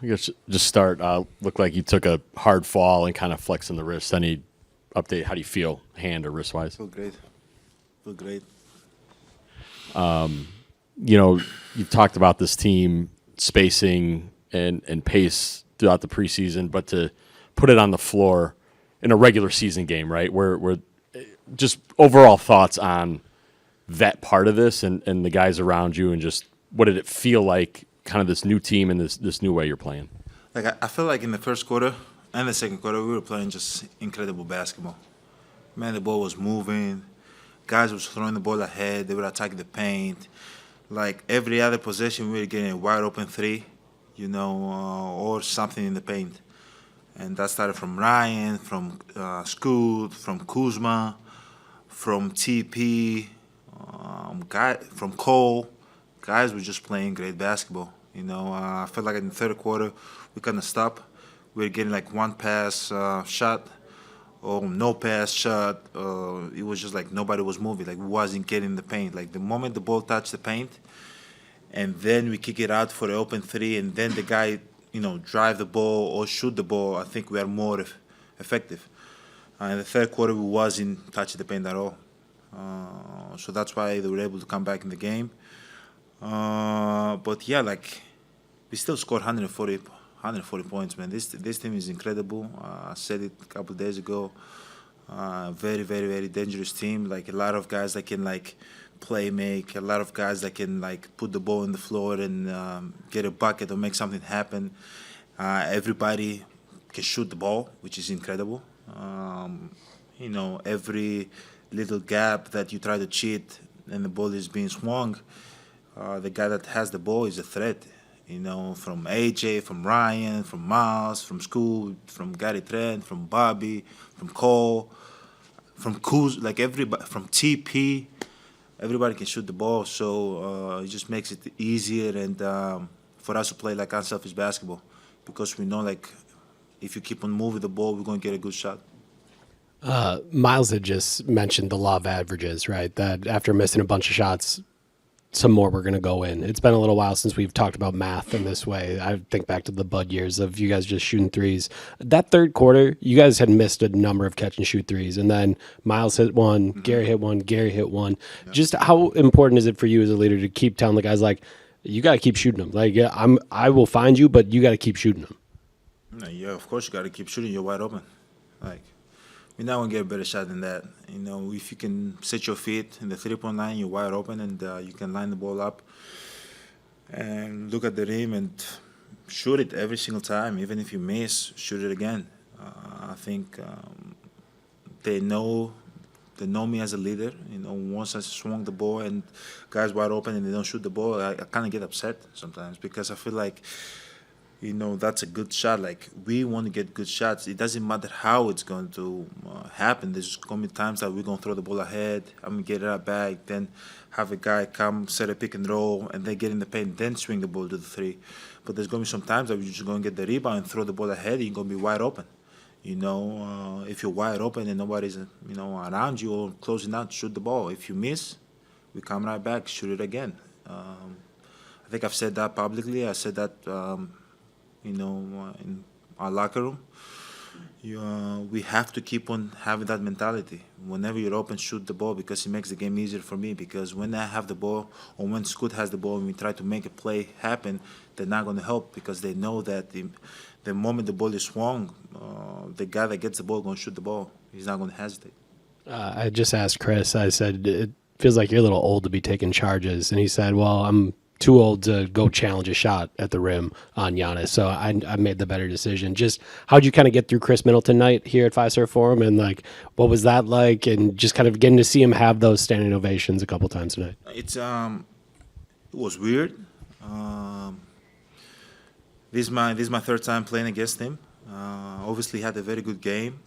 I guess just start. Looked like you took a hard fall and kind of flexing the wrist. Any update? How do you feel, hand or wrist wise? Feel great. Feel great. You've talked about this team spacing and pace throughout the preseason, but to put it on the floor in a regular season game, right? Where just overall thoughts on that part of this and the guys around you, and just what did it feel like, kind of this new team and this new way you're playing? Like I feel like in the first quarter and the second quarter, we were playing just incredible basketball. Man, the ball was moving. Guys was throwing the ball ahead. They were attacking the paint. Like every other possession, we were getting a wide open three, or something in the paint. And that started from Ryan, from Scoot, from Kuzma, from TP, from Cole. Guys were just playing great basketball. I felt like in the third quarter, we couldn't stop. We were getting like one pass shot or no pass shot. It was just like nobody was moving. Like we wasn't getting the paint. Like the moment the ball touched the paint, and then we kick it out for the open three, and then the guy, drive the ball or shoot the ball, I think we are more effective. In the third quarter, we wasn't touching the paint at all. So that's why they were able to come back in the game. But yeah, like we still scored 140 points, man. This team is incredible. I said it a couple of days ago. Very, very, very dangerous team. Like a lot of guys that can like play make. A lot of guys that can like put the ball on the floor and get a bucket or make something happen. Everybody can shoot the ball, which is incredible. Every little gap that you try to cheat and the ball is being swung, the guy that has the ball is a threat. From AJ, from Ryan, from Miles, from Scoot, from Gary Trent, from Bobby, from Cole, from Kuz, like everybody, from TP. Everybody can shoot the ball, so it just makes it easier and for us to play like unselfish basketball, because we know like if you keep on moving the ball, we're going to get a good shot. Miles had just mentioned the law of averages, right? That after missing a bunch of shots, some more were going to go in. It's been a little while since we've talked about math in this way. I think back to the Bud years of you guys just shooting threes. That third quarter, you guys had missed a number of catch and shoot threes, and then Miles hit one, Gary hit one, Gary hit one. Yeah. Just how important is it for you as a leader to keep telling the guys, like, you got to keep shooting them? Like, yeah, I will find you, but you got to keep shooting them. Yeah, of course you got to keep shooting. You're wide open. Like, you're not going to get a better shot than that. If you can set your feet in the three-point line, you're wide open, and you can line the ball up and look at the rim and shoot it every single time. Even if you miss, shoot it again. I think they know me as a leader. Once I swung the ball and guys wide open and they don't shoot the ball, I kind of get upset sometimes, because I feel like, that's a good shot. Like, we want to get good shots. It doesn't matter how it's going to happen. There's going to be times that we're going to throw the ball ahead, I'm going to get it out back, then have a guy come, set a pick and roll, and then get in the paint, then swing the ball to the three. But there's going to be some times that we're just going to get the rebound and throw the ball ahead, and you're going to be wide open. If you're wide open and nobody's, around you or closing out, shoot the ball. If you miss, we come right back, shoot it again. I think I've said that publicly. I said that in our locker room. We have to keep on having that mentality. Whenever you're open, shoot the ball, because it makes the game easier for me. Because when I have the ball, or when Scoot has the ball, and we try to make a play happen, they're not going to help, because they know that the moment the ball is swung, the guy that gets the ball is going to shoot the ball. He's not going to hesitate. I just asked Chris, I said, it feels like you're a little old to be taking charges. And he said, well, I'm too old to go challenge a shot at the rim on Giannis, so I made the better decision. Just how'd you kind of get through Chris Middleton night here at Fiserv Forum, and like what was that like, and just kind of getting to see him have those standing ovations a couple times tonight? It was weird. This is my third time playing against him. Obviously, he had a very good game.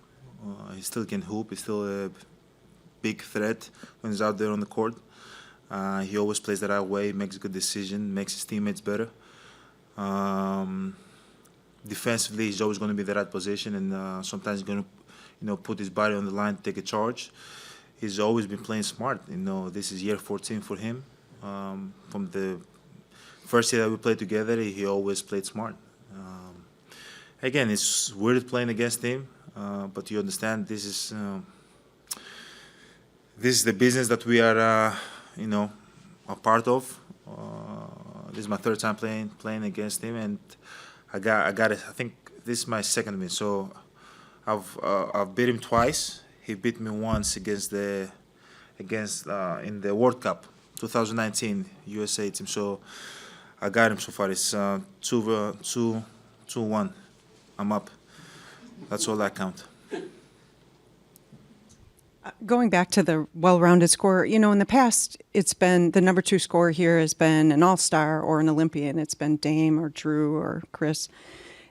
He still can hoop. He's still a big threat when he's out there on the court. He always plays the right way, makes a good decision, makes his teammates better. Defensively, he's always going to be the right position, and sometimes he's going to, put his body on the line to take a charge. He's always been playing smart. This is year 14 for him. From the first year that we played together, he always played smart. Again, it's weird playing against him, but you understand this is the business that we are, a part of. This is my third time playing against him, and I got it. I think this is my second win. So I've beat him twice. He beat me once in the World Cup 2019 USA team. So I got him so far. It's 2-1. I'm up. That's all that count. Going back to the well-rounded scorer, in the past, it's been the number 2 scorer here has been an all-star or an Olympian. It's been Dame or Drew or Chris.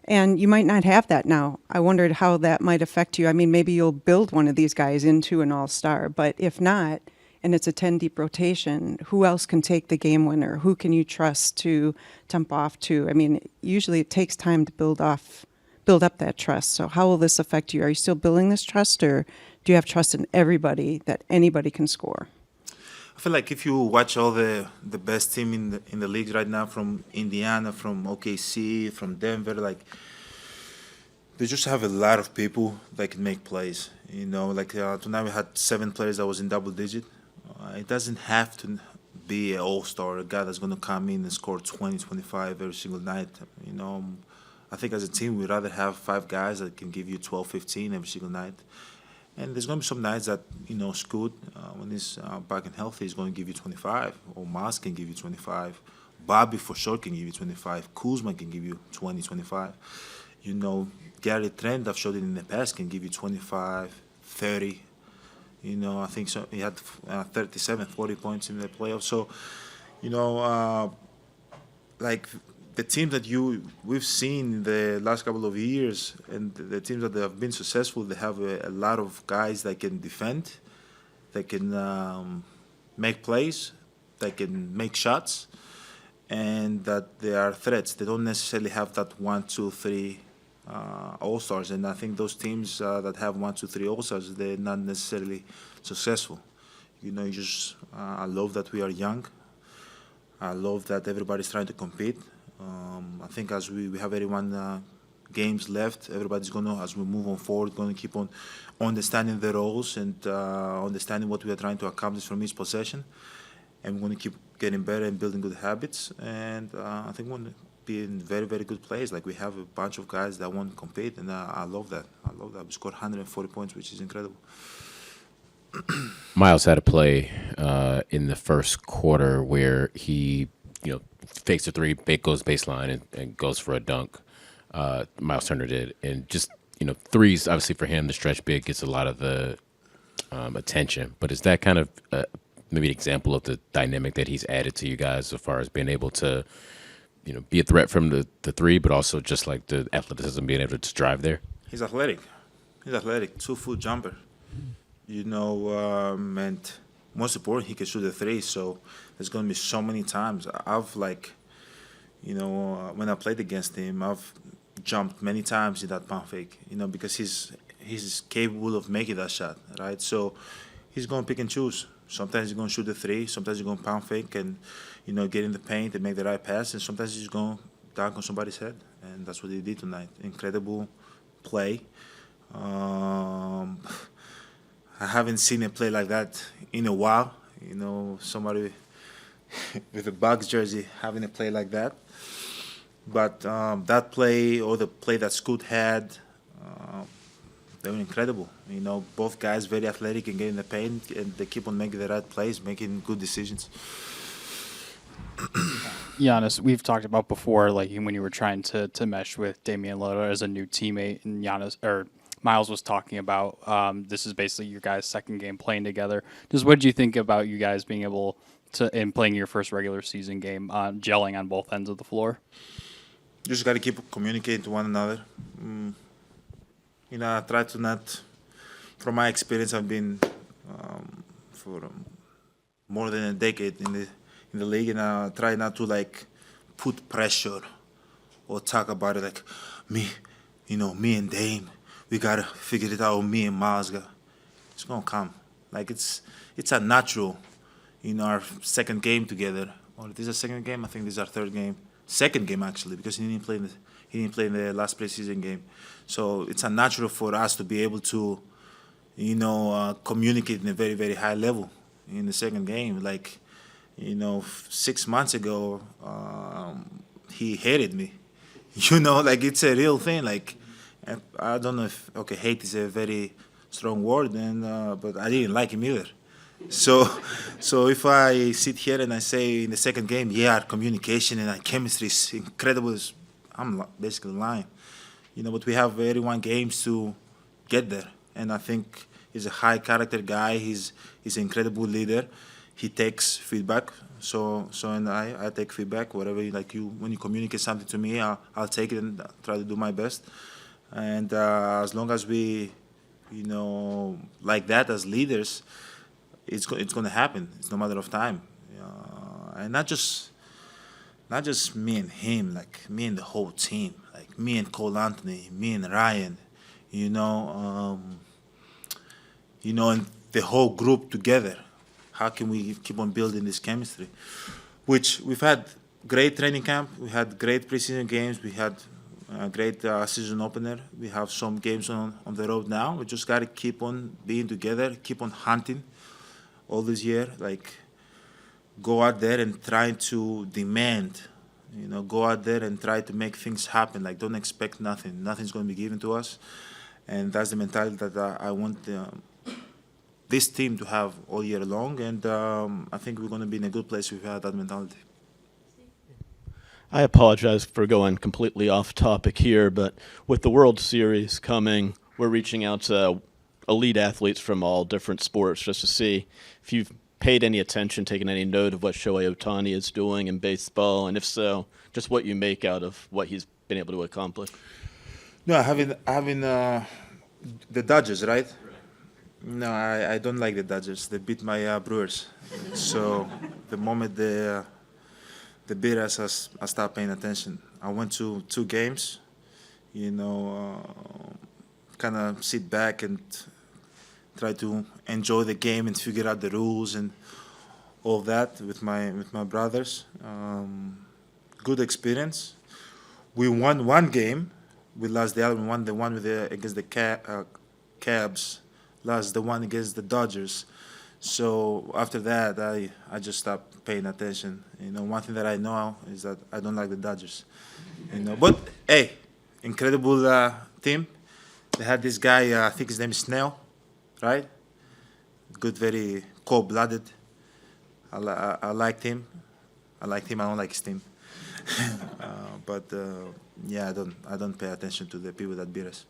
And you might not have that now. I wondered how that might affect you. I mean, maybe you'll build one of these guys into an all-star, but if not, and it's a 10-deep rotation, who else can take the game winner? Who can you trust to dump off to? I mean, usually it takes time to build up that trust. So how will this affect you? Are you still building this trust, or do you have trust in everybody that anybody can score? I feel like if you watch all the best team in the league right now, from Indiana, from OKC, from Denver, like they just have a lot of people that can make plays. Tonight we had 7 players that was in double digit. It doesn't have to be an all-star, a guy that's going to come in and score 20, 25 every single night. I think as a team we'd rather have 5 guys that can give you 12, 15 every single night. And there's going to be some nights that, Scoot, when he's back and healthy, is going to give you 25. Or Mas can give you 25. Bobby for sure can give you 25. Kuzma can give you 20, 25. Gary Trent, I've showed it in the past, can give you 25, 30. I think so. He had 37, 40 points in the playoffs. So, like the teams that we've seen in the last couple of years, and the teams that have been successful, they have a lot of guys that can defend, that can make plays, that can make shots, and that they are threats. They don't necessarily have that 1, 2, 3 all-stars, and I think those teams that have 1, 2, 3 all-stars, they're not necessarily successful. I love that we are young. I love that everybody's trying to compete. I think as we have 81 games left, everybody's as we move on forward, going to keep on understanding the roles and understanding what we are trying to accomplish from each possession. And we're going to keep getting better and building good habits. And I think we're going to be in very, very good place. Like, we have a bunch of guys that want to compete, and I love that. We scored 140 points, which is incredible. Miles had a play in the first quarter where he, fakes a 3, goes baseline, and goes for a dunk. Miles Turner did. And just, threes, obviously for him, the stretch big gets a lot of the attention. But is that kind of maybe an example of the dynamic that he's added to you guys as far as being able to, be a threat from the 3, but also just like the athleticism, being able to drive there? He's athletic. 2-foot jumper. And most important, he can shoot the 3. So there's going to be so many times I've when I played against him, I've jumped many times in that pump fake. Because he's capable of making that shot, right? So he's going to pick and choose. Sometimes he's going to shoot the 3. Sometimes he's going to pump fake and get in the paint and make the right pass. And sometimes he's going to dunk on somebody's head. And that's what he did tonight. Incredible play. I haven't seen a play like that in a while. Somebody with a Bucks jersey having a play like that. But that play, or the play that Scoot had, they were incredible. Both guys very athletic and getting the paint, and they keep on making the right plays, making good decisions. Giannis, we've talked about before, like when you were trying to mesh with Damian Lillard as a new teammate, and Miles was talking about this is basically your guys' second game playing together. Just what did you think about you guys being able to, in playing your first regular season game, gelling on both ends of the floor? Just got to keep communicating to one another. I try to not, from my experience, I've been for more than a decade in the league, and I try not to put pressure or talk about it like me and Dame. We gotta figure it out. Me and Miles, it's gonna come. It's a natural. Our second game together. Or this is our second game. I think this is our third game. Second game actually, because he didn't play He didn't play in the last preseason game. So it's unnatural for us to be able to, communicate in a very, very high level in the second game. Like, 6 months ago, he hated me. Like it's a real thing. Like, I don't know if, hate is a very strong word, but I didn't like him either. So if I sit here and I say in the second game, yeah, our communication and our chemistry is incredible, I'm basically lying. But we have 81 games to get there, and I think he's a high character guy. He's an incredible leader. He takes feedback. And I take feedback. Whatever when you communicate something to me, I'll take it and try to do my best. And as long as we, like that as leaders, it's going to happen. It's no matter of time, and not just me and him, like me and the whole team, like me and Cole Anthony, me and Ryan, and the whole group together. How can we keep on building this chemistry? Which we've had great training camp, we had great preseason games, we had a great season opener. We have some games on the road now. We just got to keep on being together, keep on hunting all this year. Like, go out there and try to demand, go out there and try to make things happen. Like, don't expect nothing. Nothing's going to be given to us. And that's the mentality that I want this team to have all year long. And I think we're going to be in a good place if we have that mentality. I apologize for going completely off topic here, but with the World Series coming, we're reaching out to elite athletes from all different sports just to see if you've paid any attention, taken any note of what Shohei Ohtani is doing in baseball, and if so, just what you make out of what he's been able to accomplish. No, having the Dodgers, right? No, I don't like the Dodgers. They beat my Brewers. So the moment they beat us, I stopped paying attention. I went to 2 games, kind of sit back and try to enjoy the game and figure out the rules and all that with my brothers. Good experience. We won 1 game. We lost the other one. Won the one against the Cavs. Lost the one against the Dodgers. So after that, I just stopped paying attention. One thing that I know is that I don't like the Dodgers. But hey, incredible team. They had this guy. I think his name is Snell, right? Good, very cold-blooded. I liked him. I don't like his team. But yeah, I don't pay attention to the people that beat us.